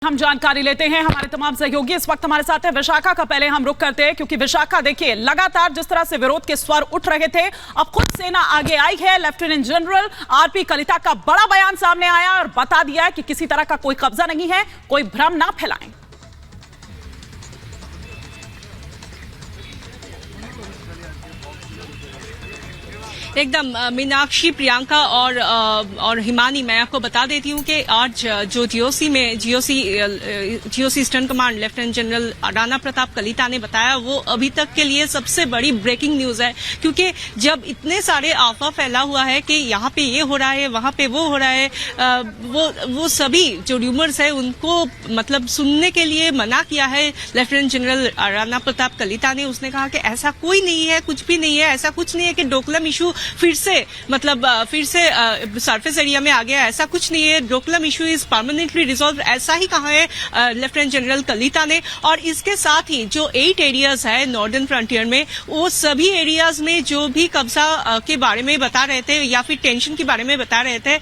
हम जानकारी लेते हैं, हमारे तमाम सहयोगी इस वक्त हमारे साथ हैं। विशाखा का पहले हम रुख करते हैं, क्योंकि विशाखा देखिए लगातार जिस तरह से विरोध के स्वर उठ रहे थे, अब खुद सेना आगे आई है। लेफ्टिनेंट जनरल आरपी कलिता का बड़ा बयान सामने आया और बता दिया है कि किसी तरह का कोई कब्जा नहीं है, कोई भ्रम ना फैलाएं। एकदम मीनाक्षी, प्रियंका और हिमानी, मैं आपको बता देती हूँ कि आज जो GOC eastern command lieutenant general Rana Pratap Kalita ने बताया, वो अभी तक के लिए सबसे बड़ी ब्रेकिंग न्यूज है। क्योंकि जब इतने सारे अफवाह फैला हुआ है कि यहाँ पे ये हो रहा है, वहां पे वो हो रहा है, वो सभी जो र्यूमर्स है उनको मतलब सुनने के लिए मना किया है लेफ्टिनेंट जनरल राणा प्रताप कलिता ने। उसने कहा कि ऐसा कोई नहीं है, कुछ भी नहीं है, ऐसा कुछ नहीं है कि डोकलम इशू फिर से सरफेस एरिया में आ गया, ऐसा कुछ नहीं है। Doklam issue is permanently resolve, ऐसा ही कहा है लेफ्टिनेंट जनरल कलिता ने। और इसके साथ ही जो 8 एरियाज है नॉर्दर्न फ्रंटियर में, वो सभी एरियाज में जो भी कब्जा के बारे में बता रहे थे या फिर टेंशन के बारे में बता रहे थे,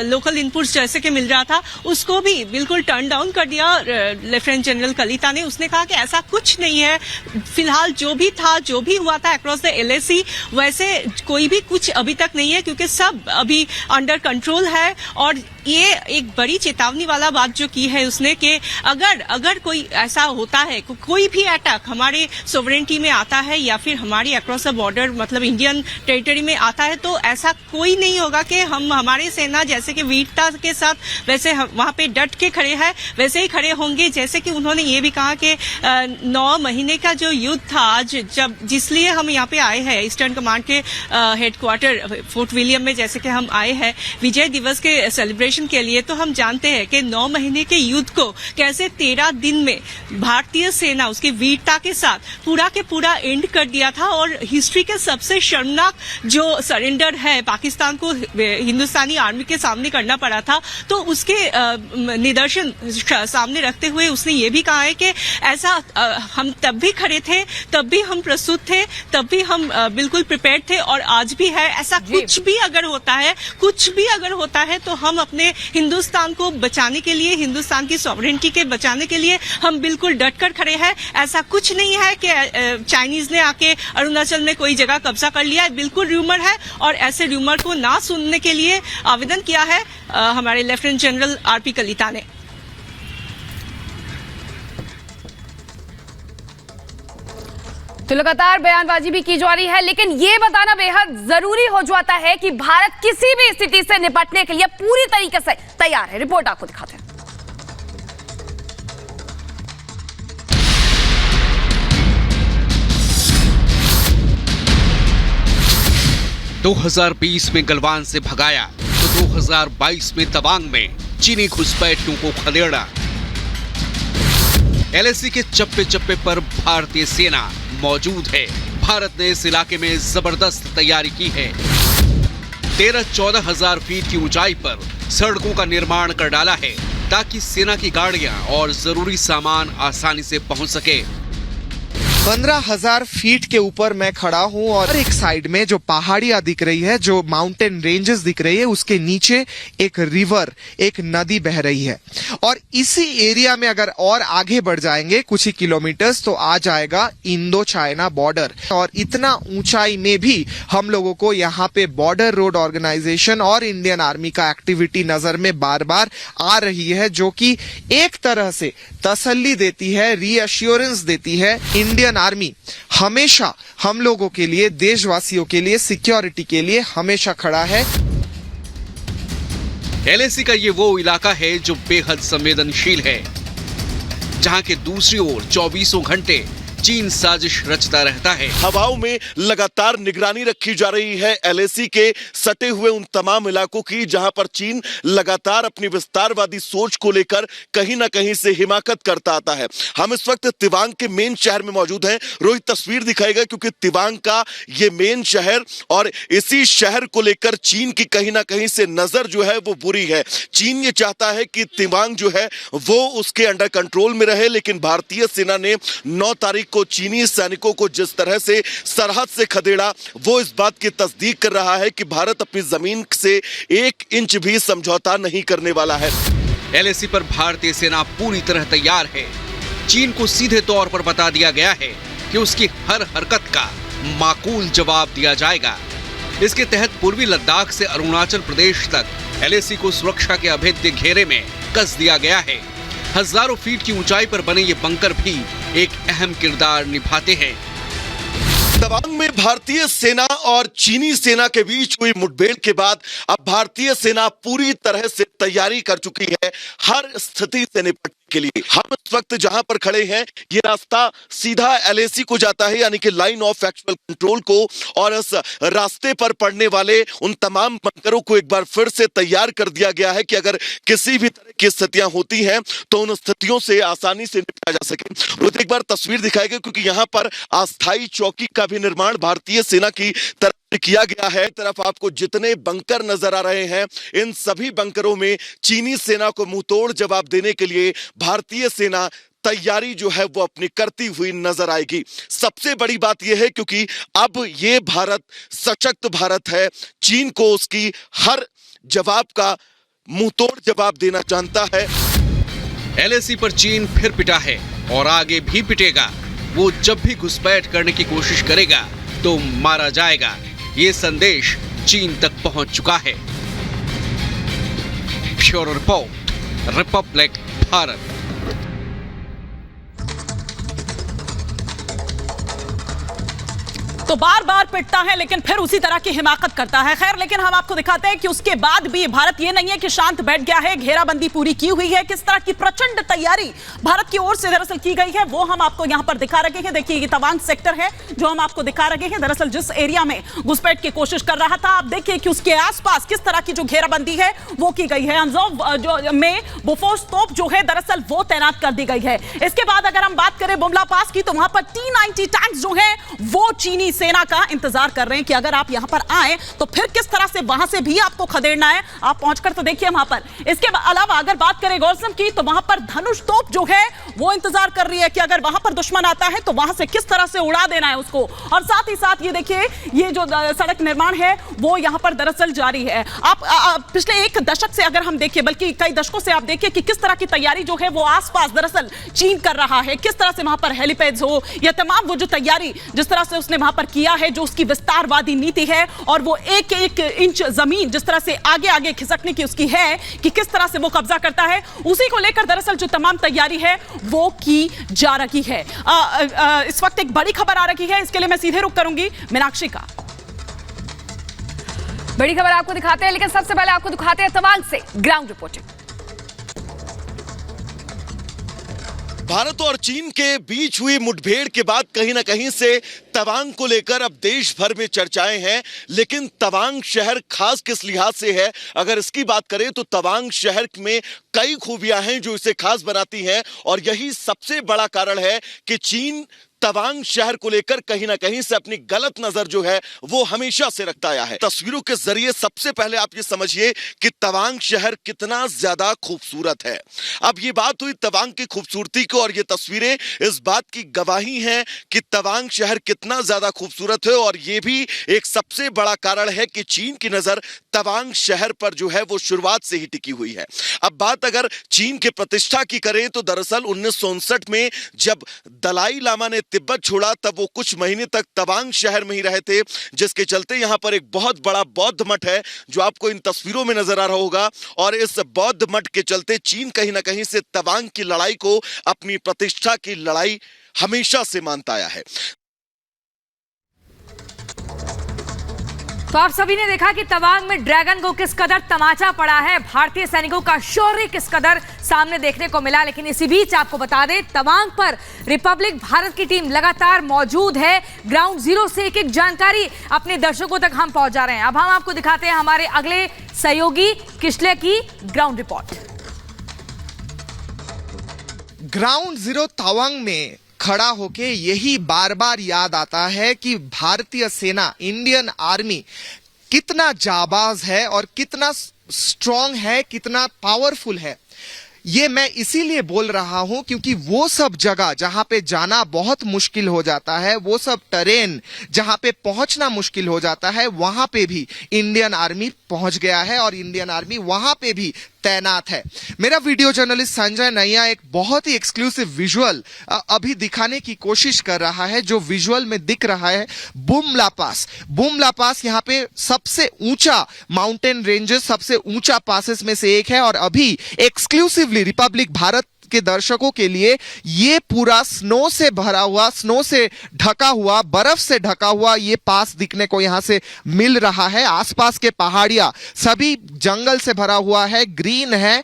लोकल इनपुट्स जैसे कि मिल रहा था, उसको भी बिल्कुल टर्न डाउन कर दिया लेफ्टिनेंट जनरल कलिता ने। उसने कहा कि ऐसा कुछ नहीं है, फिलहाल जो भी था, जो भी हुआ था अक्रॉस द LAC, वैसे कोई भी कुछ अभी तक नहीं है, क्योंकि सब अभी अंडर कंट्रोल है। और ये एक बड़ी चेतावनी वाला बात जो की है उसने कि अगर कोई ऐसा होता है, कोई भी अटैक हमारे सोवरेनिटी में आता है या फिर हमारी अक्रॉस द बॉर्डर मतलब इंडियन टेरिटरी में आता है, तो ऐसा कोई नहीं होगा कि हम हमारे सेना जैसे कि वीरता के साथ वैसे वहां पे डट के खड़े हैं, वैसे ही खड़े होंगे। जैसे कि उन्होंने ये भी कहा कि 9 महीने का जो युद्ध था आज, जिसलिए हम यहाँ पे आए हैं ईस्टर्न कमांड के हेडक्वार्टर फोर्ट विलियम में, जैसे कि हम आए हैं विजय दिवस के सेलिब्रेशन के लिए, तो हम जानते हैं कि 9 महीने के युद्ध को कैसे 13 दिन में भारतीय सेना उसकी वीरता के साथ पूरा के पूरा एंड कर दिया था। और हिस्ट्री के सबसे शर्मनाक जो सरेंडर है पाकिस्तान को हिंदुस्तानी आर्मी के सामने करना पड़ा था, तो उसके निदर्शन सामने रखते हुए उसने ये भी कहा है कि ऐसा हम तब भी खड़े थे, तब भी हम प्रस्तुत थे, तब भी हम बिल्कुल प्रिपेयर्ड थे और आज भी है। ऐसा कुछ भी अगर होता है तो हम अपने हिंदुस्तान को बचाने के लिए, हिंदुस्तान की सॉवरेनिटी के बचाने के लिए हम बिल्कुल डटकर खड़े हैं। ऐसा कुछ नहीं है कि चाइनीज ने आके अरुणाचल में कोई जगह कब्जा कर लिया है, बिल्कुल र्यूमर है। और ऐसे र्यूमर को ना सुनने के लिए आवेदन किया है हमारे लेफ्टिनेंट जनरल आरपी कलिता ने। तो लगातार बयानबाजी भी की जा रही है, लेकिन ये बताना बेहद जरूरी हो जाता है कि भारत किसी भी स्थिति से निपटने के लिए पूरी तरीके से तैयार है। रिपोर्ट आपको दिखाते हैं। दो 2020 में गलवान से भगाया तो 2022 में तवांग में चीनी घुसपैठियों को खदेड़ा। LAC के चप्पे चप्पे पर भारतीय सेना मौजूद है। भारत ने इस इलाके में जबरदस्त तैयारी की है। 13-14 हजार फीट की ऊंचाई पर सड़कों का निर्माण कर डाला है, ताकि सेना की गाड़ियां और जरूरी सामान आसानी से पहुंच सके। 15,000 फीट के ऊपर मैं खड़ा हूं और एक साइड में जो पहाड़ियां दिख रही है, जो माउंटेन रेंजेस दिख रही है, उसके नीचे एक रिवर, एक नदी बह रही है। और इसी एरिया में अगर और आगे बढ़ जाएंगे कुछ ही किलोमीटर्स तो आ जाएगा इंडो चाइना बॉर्डर। और इतना ऊंचाई में भी हम लोगों को यहाँ पे बॉर्डर रोड ऑर्गेनाइजेशन और इंडियन आर्मी का एक्टिविटी नजर में बार बार आ रही है, जो कि एक तरह से तसल्ली देती है, रीअश्योरेंस देती है। इंडियन आर्मी हमेशा हम लोगों के लिए, देशवासियों के लिए, सिक्योरिटी के लिए हमेशा खड़ा है। LAC का ये वो इलाका है जो बेहद संवेदनशील है, जहां के दूसरी ओर 24 घंटे चीन साजिश रचता रहता है। हवाओं में लगातार निगरानी रखी जा रही है LAC के सटे हुए उन तमाम इलाकों की, जहां पर चीन लगातार अपनी विस्तारवादी सोच को लेकर कहीं ना कहीं से हिमाकत करता आता है। हम इस वक्त तिवांग के मेन शहर में मौजूद हैं। रोहित तस्वीर दिखाएगा, क्योंकि तिवांग का ये मेन शहर और इसी शहर को लेकर चीन की कहीं ना कहीं से नजर जो है वो बुरी है। चीन ये चाहता है कि तिवांग जो है वो उसके अंडर कंट्रोल में रहे, लेकिन भारतीय सेना ने 9 तारीख को चीनी सैनिकों को जिस तरह से सरहद से खदेड़ा, वो इस बात की तस्दीक कर रहा है कि भारत अपनी जमीन से 1 इंच भी समझौता नहीं करने वाला है। एलएसी पर भारतीय सेना पूरी तरह तैयार है। चीन को सीधे तौर पर बता दिया गया है कि उसकी हर हरकत का माकूल जवाब दिया जाएगा। इसके तहत पूर्वी लद्दाख से अरुणाचल प्रदेश तक एलएसी को सुरक्षा के अभेद्य घेरे में कस दिया गया है। हजारों फीट की ऊंचाई पर बने ये बंकर भी एक अहम किरदार निभाते हैं। तवांग में भारतीय सेना और चीनी सेना के बीच हुई मुठभेड़ के बाद अब भारतीय सेना पूरी तरह से तैयारी कर चुकी है हर स्थिति से निपटने के लिए। हम इस वक्त जहां पर खड़े हैं, ये रास्ता सीधा एलएसी को जाता है, यानी कि लाइन ऑफ एक्चुअल कंट्रोल को, और इस रास्ते पर पड़ने वाले उन तमाम बंकरों को एक बार फिर से तैयार कर दिया गया है कि अगर किसी भी तरह की स्थितियां होती हैं तो उन स्थितियों से आसानी से निपटा जा सके। तो एक बार तस्वीर दिखाएगा, क्योंकि यहाँ पर अस्थायी चौकी का भी निर्माण भारतीय सेना की तरफ किया गया है। तरफ आपको जितने बंकर नजर आ रहे हैं, इन सभी बंकरों में चीनी सेना को मुंहतोड़ जवाब देने के लिए भारतीय सेना तैयारी जो है वो अपनी करती हुई नजर आएगी। सबसे बड़ी बात यह है क्योंकि अब ये भारत सशक्त भारत है, चीन को उसकी हर जवाब का मुंहतोड़ जवाब देना जानता है। एलएसी पर चीन फिर पिटा है और आगे भी पिटेगा। वो जब भी घुसपैठ करने की कोशिश करेगा तो मारा जाएगा। ये संदेश चीन तक पहुंच चुका है। Bureau report, Republic Bharat. तो बार बार पिटता है लेकिन फिर उसी तरह की हिमाकत करता है। खैर, लेकिन हम आपको दिखाते हैं कि उसके बाद भी भारत ये नहीं है कि शांत बैठ गया है, घेराबंदी पूरी की हुई है। किस तरह की प्रचंड तैयारी भारत की ओर से दरअसल की गई है वो हम आपको यहां पर दिखा रहे हैं। देखिए, ये तवांग सेक्टर है जो हम आपको दिखा रहे हैं। दरअसल जिस एरिया में घुसपैठ की कोशिश कर रहा था, आप देखिए कि उसके आसपास किस तरह की जो घेराबंदी है वो की गई है। अंजोव जो में बोफोर्स तोप जो है दरअसल वो तैनात कर दी गई है। इसके बाद अगर हम बात करें बुमला पास की, तो वहां पर T-90 टैंक्स जो है वो चीनी सेना का इंतजार कर रहे हैं कि अगर आप यहां पर आए तो फिर किस तरह से वहां से भी आपको खदेड़ना है। आप पहुंचकर तो देखिए वहां पर। इसके अलावा अगर बात करें गौरसम की, तो वहां पर धनुष तोप जो है वो इंतजार कर रही है कि अगर वहां पर दुश्मन आता है तो वहां से किस तरह से उड़ा देना है उसको। और साथ ही साथ ये देखिए, ये जो सड़क निर्माण है वो यहां पर दरअसल जारी है। आप पिछले एक दशक से अगर हम देखिए, बल्कि कई दशकों से आप देखिए कि किस तरह की तैयारी जो है वो आसपास दरअसल चीन कर रहा है। किस तरह से वहां पर हेलीपैड्स हो या तमाम वो जो तैयारी जिस तरह से उसने वहां पर किया है, जो उसकी विस्तारवादी नीति है, और वो एक एक इंच जमीन जिस तरह से आगे आगे खिसकने की उसकी है कि किस तरह से वो कब्जा करता है, उसी को लेकर दरअसल जो तमाम तैयारी है वो की जा रही है। इस वक्त एक बड़ी खबर आ रही है, इसके लिए मैं सीधे रुख करूंगी मीनाक्षी का। बड़ी खबर आपको दिखाते हैं, लेकिन सबसे पहले आपको दिखाते हैं तवांग से ग्राउंड रिपोर्टिंग। भारत और चीन के बीच हुई मुठभेड़ के बाद कहीं ना कहीं से तवांग को लेकर अब देश भर में चर्चाएं हैं। लेकिन तवांग शहर खास किस लिहाज से है, अगर इसकी बात करें तो तवांग शहर में कई खूबियां हैं जो इसे खास बनाती हैं, और यही सबसे बड़ा कारण है कि चीन तवांग शहर को लेकर कहीं ना कहीं से अपनी गलत नजर जो है वो हमेशा से रखता आया है। तस्वीरों के जरिए सबसे पहले आप ये समझिए कि तवांग शहर कितना ज्यादा खूबसूरत है। अब ये बात हुई तवांग की खूबसूरती को, और ये तस्वीरें इस बात की गवाही हैं कि तवांग शहर कितना ज्यादा खूबसूरत है। और ये भी एक सबसे बड़ा कारण है कि चीन की नजर तवांग शहर पर जो है वो शुरुआत से ही टिकी हुई है। अब बात अगर चीन के प्रतिष्ठा की करें तो दरअसल 1959 में जब दलाई लामा ने तिब्बत छोड़ा, तब वो कुछ महीने तक तवांग शहर में ही रहे थे, जिसके चलते यहां पर एक बहुत बड़ा बौद्ध मठ है जो आपको इन तस्वीरों में नजर आ रहा होगा। और इस बौद्ध मठ के चलते चीन कहीं ना कहीं से तवांग की लड़ाई को अपनी प्रतिष्ठा की लड़ाई हमेशा से मानता आया है। तो आप सभी ने देखा कि तवांग में ड्रैगन को किस कदर तमाचा पड़ा है, भारतीय सैनिकों का शौर्य किस कदर सामने देखने को मिला। लेकिन इसी बीच आपको बता दें, तवांग पर रिपब्लिक भारत की टीम लगातार मौजूद है। ग्राउंड जीरो से एक एक जानकारी अपने दर्शकों तक हम पहुंचा रहे हैं। अब हम आपको दिखाते हैं हमारे अगले सहयोगी किशले की ground report. Ground zero Tawang में खड़ा होके यही बार बार याद आता है कि भारतीय सेना, इंडियन आर्मी कितना जाबाज है और कितना स्ट्रांग है, कितना पावरफुल है। ये मैं इसीलिए बोल रहा हूं क्योंकि वो सब जगह जहां पे जाना बहुत मुश्किल हो जाता है, वो सब टेरेन जहां पे पहुंचना मुश्किल हो जाता है, वहां पे भी इंडियन आर्मी पहुंच गया है। और इंडियन आर्मी वहां पे भी तैनात है। मेरा वीडियो जर्नलिस्ट संजय नैया एक बहुत ही एक्सक्लूसिव विजुअल अभी दिखाने की कोशिश कर रहा है। जो विजुअल में दिख रहा है बुमला पास यहाँ पे सबसे ऊंचा माउंटेन रेंजेस, सबसे ऊंचा पासेस में से एक है और अभी एक्सक्लूसिवली रिपब्लिक भारत के दर्शकों के लिए ये पूरा स्नो से भरा हुआ, स्नो से ढका हुआ, बर्फ से ढका हुआ ये पास दिखने को यहां से मिल रहा है। आसपास के पहाड़ियां सभी जंगल से भरा हुआ है, ग्रीन है,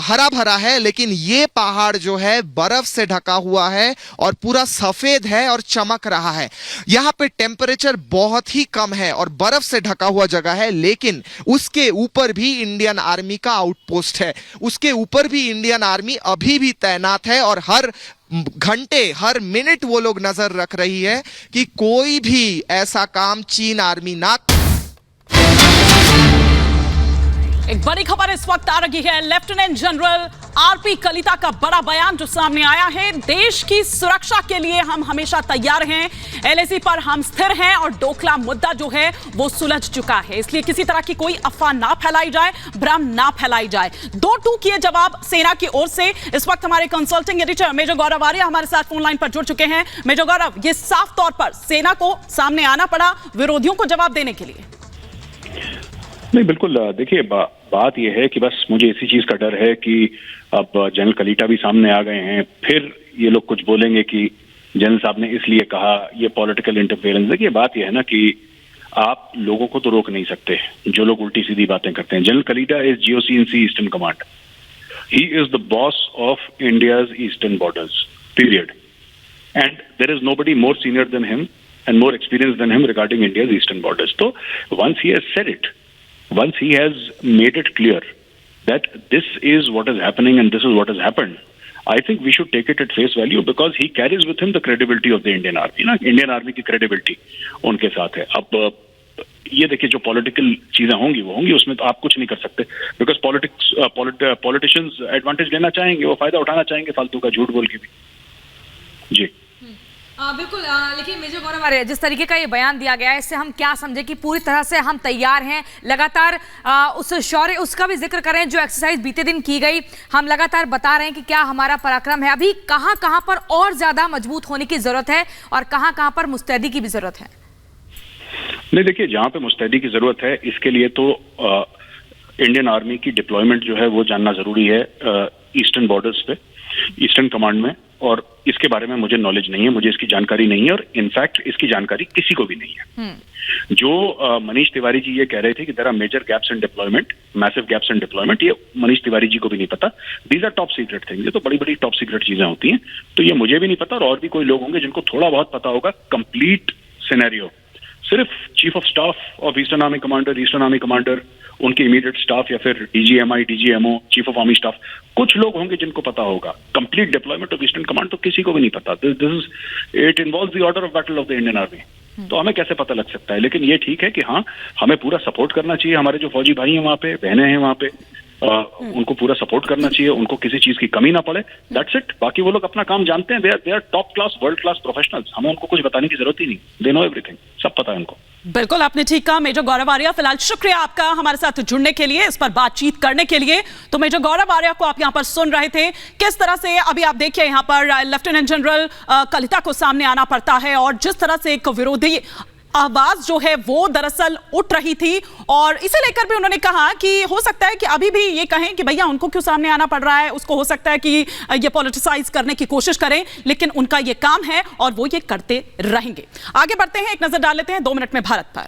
हरा भरा है, लेकिन ये पहाड़ जो है बर्फ से ढका हुआ है और पूरा सफेद है और चमक रहा है। यहां पे टेम्परेचर बहुत ही कम है और बर्फ से ढका हुआ जगह है, लेकिन उसके ऊपर भी इंडियन आर्मी का आउटपोस्ट है, उसके ऊपर भी इंडियन आर्मी अभी भी तैनात है और हर घंटे हर मिनट वो लोग नजर रख रही है कि कोई भी ऐसा काम चीन आर्मी ना। एक बड़ी खबर इस वक्त आ रही है। लेफ्टिनेंट जनरल आरपी कलिता का बड़ा बयान जो सामने आया है, देश की सुरक्षा के लिए हम हमेशा तैयार हैं, एलएसी पर हम स्थिर हैं और डोकलाम मुद्दा जो है वो सुलझ चुका है, इसलिए किसी तरह की कोई अफवाह ना फैलाई जाए, भ्रम ना फैलाई जाए। 2 टूक ये जवाब सेना की ओर से। इस वक्त हमारे कंसल्टिंग एडिटर मेजर गौरव आर्य हमारे साथ फोन लाइन पर जुड़ चुके हैं। मेजर गौरव, ये साफ तौर पर सेना को सामने आना पड़ा विरोधियों को जवाब देने के लिए। नहीं, बिल्कुल। देखिए, बात यह है कि बस मुझे इसी चीज का डर है कि अब जनरल कलिता भी सामने आ गए हैं, फिर ये लोग कुछ बोलेंगे कि जनरल साहब ने इसलिए कहा, ये पॉलिटिकल इंटरफेरेंस। देखिए, बात यह है ना कि आप लोगों को तो रोक नहीं सकते जो लोग उल्टी सीधी बातें करते हैं। General Kalita is GOC&C eastern command, he is the boss of India's eastern borders, period, and there is nobody more senior than him and more experience than him regarding India's eastern borders. तो once he has said it, once he has made it clear that this is what is happening and this is what has happened, I think we should take it at face value because he carries with him the credibility of the Indian Army. ना, Indian Army की credibility उनके साथ है। अब ये देखिए, जो political चीजें होंगी वो होंगी, उसमें तो आप कुछ नहीं कर सकते बिकॉज पॉलिटिशियंस एडवांटेज लेना चाहेंगे, वो फायदा उठाना चाहेंगे फालतू का झूठ बोल के भी। जी बिल्कुल। लेकिन मेजर गौरव आर्य, जिस तरीके का ये बयान दिया गया है, इससे हम क्या समझे कि पूरी तरह से हम तैयार हैं, लगातार उस शौर्य उसका भी जिक्र करें जो एक्सरसाइज बीते दिन की गई, हम लगातार बता रहे हैं कि क्या हमारा पराक्रम है, अभी कहां कहां पर और ज्यादा मजबूत होने की जरूरत है और कहां कहां पर मुस्तैदी की भी जरूरत है? नहीं, देखिए, जहां पे मुस्तैदी की जरूरत है इसके लिए तो इंडियन आर्मी की डिप्लॉयमेंट जो है वो जानना जरूरी है ईस्टर्न बॉर्डर्स पे, ईस्टर्न कमांड में, और इसके बारे में मुझे नॉलेज नहीं है, मुझे इसकी जानकारी नहीं है और इनफैक्ट इसकी जानकारी किसी को भी नहीं है। जो मनीष तिवारी जी ये कह रहे थे कि there are major gaps in deployment, massive gaps in deployment, ये मनीष तिवारी जी को भी नहीं पता। These are top secret things, ये तो बड़ी बड़ी टॉप सीक्रेट चीजें होती हैं, तो ये मुझे भी नहीं पता और भी कोई लोग होंगे जिनको थोड़ा बहुत पता होगा। कंप्लीट सिनेरियो सिर्फ chief of staff of eastern army commander, उनके इमीडिएट स्टाफ या फिर DGMI, DGMO, chief of army staff, कुछ लोग होंगे जिनको पता होगा। Complete deployment of eastern command तो किसी को भी नहीं पता। It involves the order of battle of the Indian army, तो हमें कैसे पता लग सकता है। लेकिन ये ठीक है कि हाँ, हमें पूरा सपोर्ट करना चाहिए, हमारे जो फौजी भाई हैं वहाँ पे, बहनें हैं वहाँ पे, उनको पूरा सपोर्ट करना चाहिए, उनको किसी चीज की कमी ना पड़े, दैट्स इट। बाकी वो लोग अपना काम जानते हैं, they are top class, world class professionals, हमें उनको कुछ बताने की जरूरत ही नहीं, दे नो एवरीथिंग, सब पता है उनको। बिल्कुल, आपने ठीक कहा मेजर गौरव आर्य। फिलहाल शुक्रिया आपका हमारे साथ जुड़ने के लिए, इस पर बातचीत करने के लिए। तो मेजर गौरव आर्य को आप यहां पर सुन रहे थे, किस तरह से अभी आप देखिए यहां पर लेफ्टिनेंट जनरल कलिता को सामने आना पड़ता है और जिस तरह से एक विरोधी आवाज जो है वो दरअसल उठ रही थी और इसे लेकर भी उन्होंने कहा कि हो सकता है कि अभी भी ये कहें कि भैया उनको क्यों सामने आना पड़ रहा है, उसको हो सकता है कि ये पॉलिटिसाइज करने की कोशिश करें, लेकिन उनका ये काम है और वो ये करते रहेंगे। आगे बढ़ते हैं, एक नजर डाल लेते हैं 2 मिनट में भारत पर।